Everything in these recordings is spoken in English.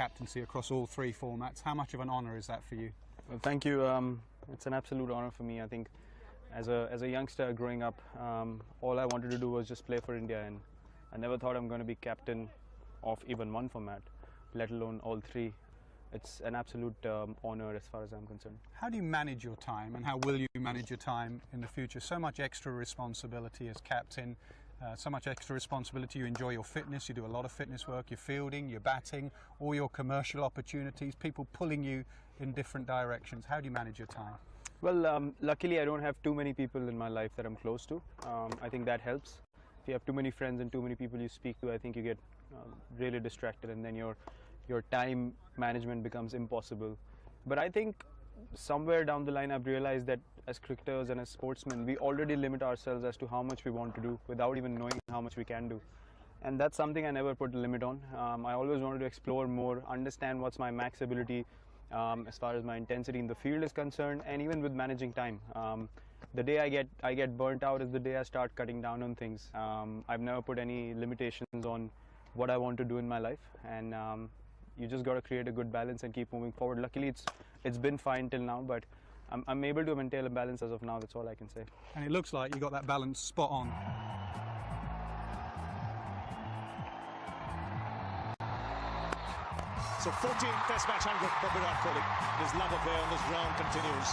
captaincy across all three formats. How much of an honour is that for you? Well, thank you. It's an absolute honour for me. I think as a youngster growing up, all I wanted to do was just play for India, and I never thought I'm going to be captain of even one format, let alone all three. It's an absolute honour as far as I'm concerned. How do you manage your time, and how will you manage your time in the future? So much extra responsibility as captain, so much extra responsibility. You enjoy your fitness, you do a lot of fitness work, your fielding, your batting, all your commercial opportunities, people pulling you in different directions. How do you manage your time? Well, luckily I don't have too many people in my life that I'm close to. I think that helps. If you have too many friends and too many people you speak to, I think you get really distracted, and then your time management becomes impossible. But I think somewhere down the line I've realized that as cricketers and as sportsmen, we already limit ourselves as to how much we want to do without even knowing how much we can do. And that's something I never put a limit on. I always wanted to explore more, understand what's my max ability as far as my intensity in the field is concerned, and even with managing time. The day I get burnt out is the day I start cutting down on things. I've never put any limitations on what I want to do in my life, and you just got to create a good balance and keep moving forward. Luckily it's been fine till now, but I'm able to maintain a balance as of now. That's all I can say. And it looks like you got that balance spot on. So 14th Test match 100 for Virat Kohli. His love affair on this ground continues.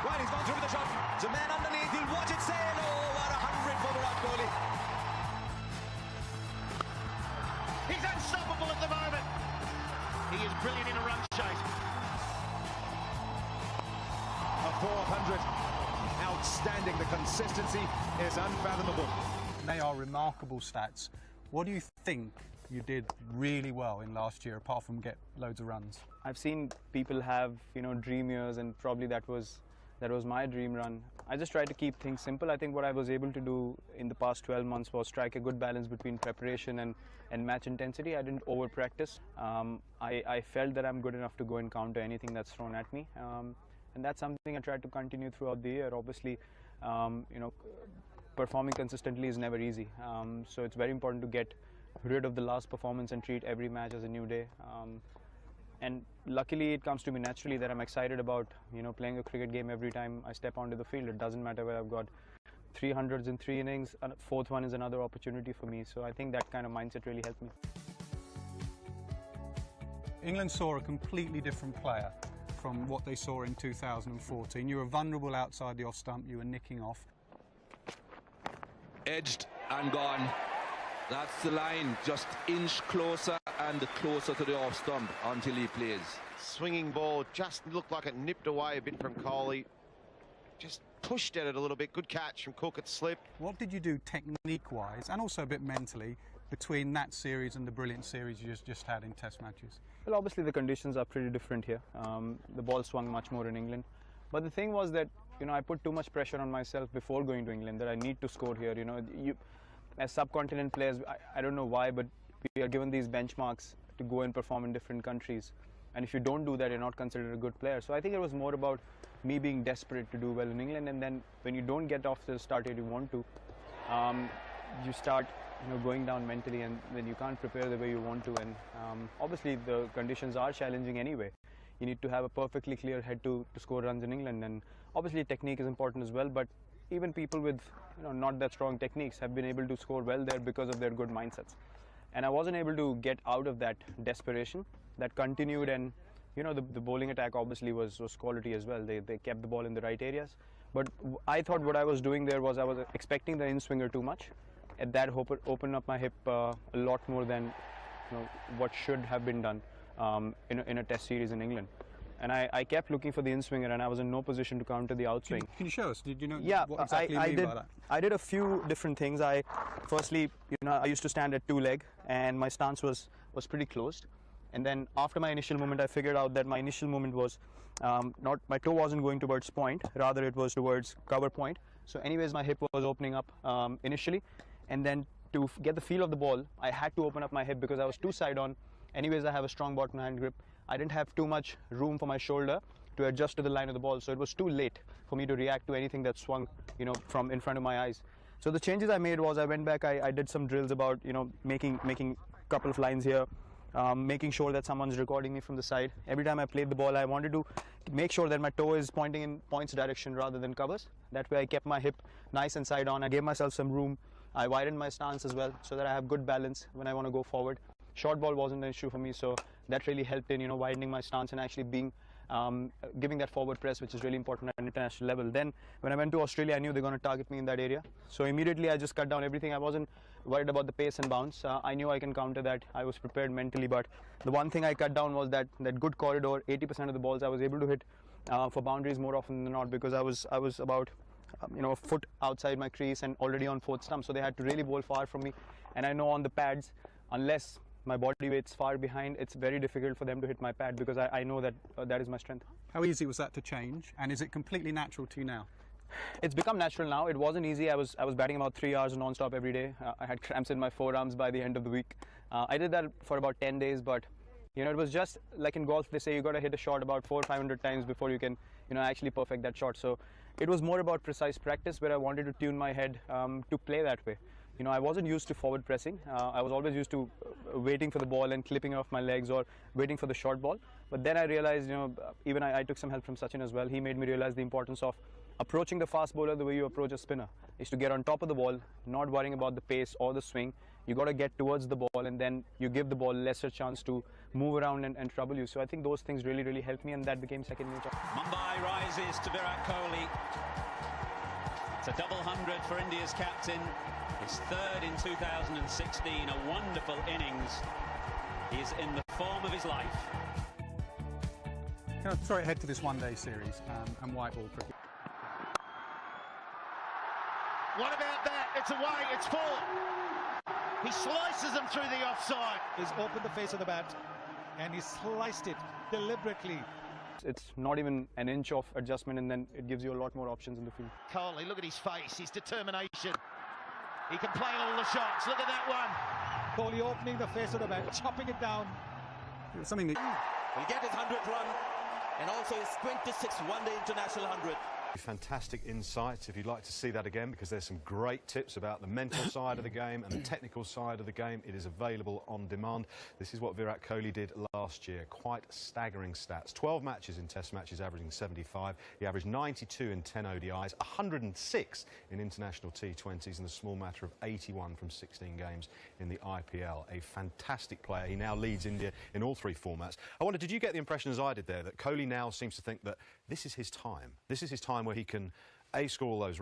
Right, he's gone through with the shot. There's a man underneath. He'll watch it sail. Oh, what 100 for Virat Kohli. He's unstoppable at the moment. He is brilliant in a run chase. A 400. Outstanding. The consistency is unfathomable. They are remarkable stats. What do you think you did really well in last year, apart from get loads of runs? I've seen people have, dream years, and probably that was my dream run. I just tried to keep things simple. I think what I was able to do in the past 12 months was strike a good balance between preparation and match intensity. I didn't over practice. I felt that I'm good enough to go and counter anything that's thrown at me. And that's something I tried to continue throughout the year. Obviously, performing consistently is never easy. So it's very important to get rid of the last performance and treat every match as a new day. And luckily it comes to me naturally that I'm excited about playing a cricket game every time I step onto the field. It doesn't matter whether I've got 300s in 3 innings, a fourth one is another opportunity for me. So I think that kind of mindset really helped me. England saw a completely different player from what they saw in 2014. You were vulnerable outside the off stump, you were nicking off. Edged and gone. That's the line, just inch closer and closer to the off stump until he plays. Swinging ball just looked like it nipped away a bit from Kohli. Just pushed at it a little bit. Good catch from Cook. It slipped. What did you do technique-wise and also a bit mentally between that series and the brilliant series you just had in Test matches? Well, obviously the conditions are pretty different here. The ball swung much more in England. But the thing was that I put too much pressure on myself before going to England that I need to score here. As subcontinent players, I don't know why, but we are given these benchmarks to go and perform in different countries. And if you don't do that, you're not considered a good player. So I think it was more about me being desperate to do well in England. And then when you don't get off the start you want to, you start going down mentally, and then you can't prepare the way you want to. And obviously the conditions are challenging anyway. You need to have a perfectly clear head to score runs in England, and obviously technique is important as well, but even people with not that strong techniques have been able to score well there because of their good mindsets. And I wasn't able to get out of that desperation that continued, and the bowling attack obviously was quality as well. They kept the ball in the right areas, but I thought what I was doing there was I was expecting the in-swinger too much, and that opened up my hip a lot more than what should have been done in a Test series in England. And I kept looking for the in-swinger, and I was in no position to counter the outswing. Can you show us? Did you know what exactly you mean by that? I did a few different things. Firstly, I used to stand at 2-leg, and my stance was pretty closed. And then after my initial movement, I figured out that my initial movement was my toe wasn't going towards point, rather it was towards cover point. So anyways, my hip was opening up initially, and then to get the feel of the ball, I had to open up my hip because I was too side on. Anyways, I have a strong bottom hand grip. I didn't have too much room for my shoulder to adjust to the line of the ball, so it was too late for me to react to anything that swung, from in front of my eyes. So the changes I made was I went back, I did some drills about, making couple of lines here, making sure that someone's recording me from the side. Every time I played the ball, I wanted to make sure that my toe is pointing in points direction rather than covers. That way I kept my hip nice and side on. I gave myself some room. I widened my stance as well so that I have good balance when I want to go forward. Short ball wasn't an issue for me, so that really helped in, widening my stance and actually being giving that forward press, which is really important at an international level. Then when I went to Australia, I knew they're going to target me in that area, so immediately I just cut down everything. I wasn't worried about the pace and bounce. I knew I can counter that. I was prepared mentally, but the one thing I cut down was that good corridor. 80% of the balls I was able to hit for boundaries more often than not, because I was about a foot outside my crease and already on fourth stump, so they had to really bowl far from me. And I know on the pads, unless my body weight's far behind, it's very difficult for them to hit my pad, because I know that that is my strength. How easy was that to change, and is it completely natural to you now? It's become natural now. It wasn't easy. I was batting about 3 hours non-stop every day. I had cramps in my forearms by the end of the week. I did that for about 10 days, but it was just like in golf, they say you got to hit a shot about 400 or 500 times before you can actually perfect that shot. So it was more about precise practice, where I wanted to tune my head to play that way. I wasn't used to forward pressing. I was always used to waiting for the ball and clipping it off my legs, or waiting for the short ball. But then I realized, even I took some help from Sachin as well. He made me realize the importance of approaching the fast bowler the way you approach a spinner, is to get on top of the ball, not worrying about the pace or the swing. You got to get towards the ball, and then you give the ball lesser chance to move around and trouble you. So I think those things really, really helped me, and that became second nature. Mumbai rises to Virat Kohli. It's a double 100 for India's captain. His third in 2016, a wonderful innings. He's in the form of his life. Can I throw it ahead to this one-day series and white ball cricket? What about that? It's away, it's full. He slices them through the offside. He's opened the face of the bat and he sliced it deliberately. It's not even an inch of adjustment, and then it gives you a lot more options in the field. Kohli, look at his face, his determination. He can play all the shots. Look at that one. Kohli opening the face of the bat, chopping it down. It was something that He'll get his 100th run and also his 26th one-day international 100. Fantastic insights if you'd like to see that again, because there's some great tips about the mental side of the game and the technical side of the game. It is available on demand. This is what Virat Kohli did last year. Quite staggering stats. 12 matches in test matches, averaging 75. He averaged 92 in 10 ODIs, 106 in international T20s, and a small matter of 81 from 16 games in the IPL. A fantastic player. He now leads India in all three formats. I wonder, did you get the impression, as I did there, that Kohli now seems to think that this is his time? This is his time where he can, A, score all those runs,